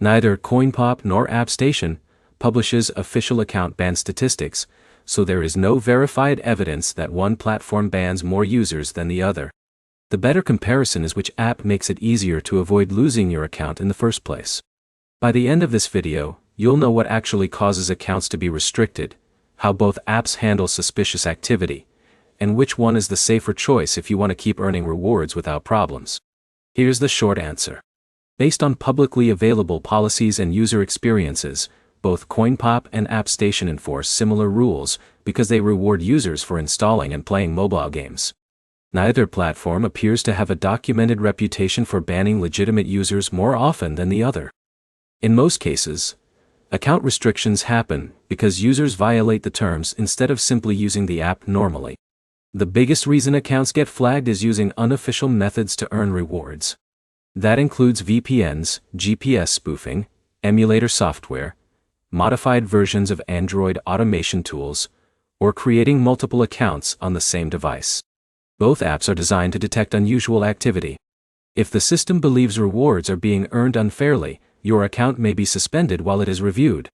Neither CoinPop nor AppStation publishes official account ban statistics, so there is no verified evidence that one platform bans more users than the other. The better comparison is which app makes it easier to avoid losing your account in the first place. By the end of this video, you'll know what actually causes accounts to be restricted, how both apps handle suspicious activity, and which one is the safer choice if you want to keep earning rewards without problems. Here's the short answer. Based on publicly available policies and user experiences, both CoinPop and AppStation enforce similar rules because they reward users for installing and playing mobile games. Neither platform appears to have a documented reputation for banning legitimate users more often than the other. In most cases, account restrictions happen because users violate the terms instead of simply using the app normally. The biggest reason accounts get flagged is using unofficial methods to earn rewards. That includes VPNs, GPS spoofing, emulator software, modified versions of Android automation tools, or creating multiple accounts on the same device. Both apps are designed to detect unusual activity. If the system believes rewards are being earned unfairly, your account may be suspended while it is reviewed.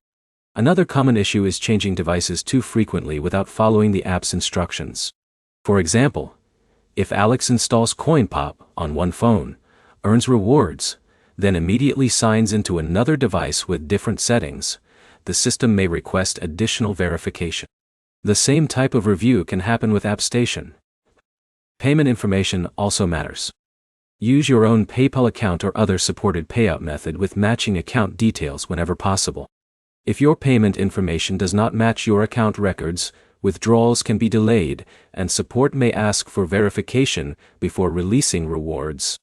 Another common issue is changing devices too frequently without following the app's instructions. For example, if Alex installs CoinPop on one phone, earns rewards, then immediately signs into another device with different settings, the system may request additional verification. The same type of review can happen with AppStation. Payment information also matters. Use your own PayPal account or other supported payout method with matching account details whenever possible. If your payment information does not match your account records, withdrawals can be delayed, and support may ask for verification before releasing rewards.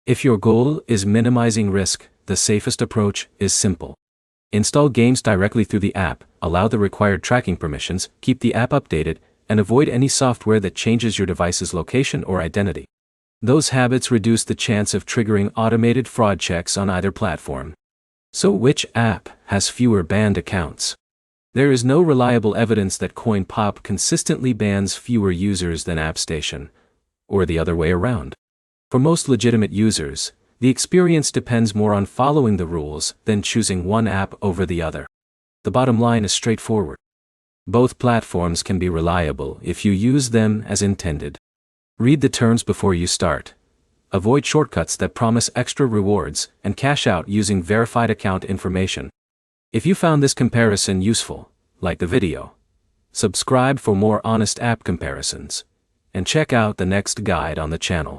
If your goal is minimizing risk, the safest approach is simple. Install games directly through the app, allow the required tracking permissions, keep the app updated, and avoid any software that changes your device's location or identity. Those habits reduce the chance of triggering automated fraud checks on either platform. So which app has fewer banned accounts? There is no reliable evidence that CoinPop consistently bans fewer users than AppStation, or the other way around. For most legitimate users, the experience depends more on following the rules than choosing one app over the other. The bottom line is straightforward. Both platforms can be reliable if you use them as intended. Read the terms before you start. Avoid shortcuts that promise extra rewards, and cash out using verified account information. If you found this comparison useful, like the video. Subscribe for more honest app comparisons. And check out the next guide on the channel.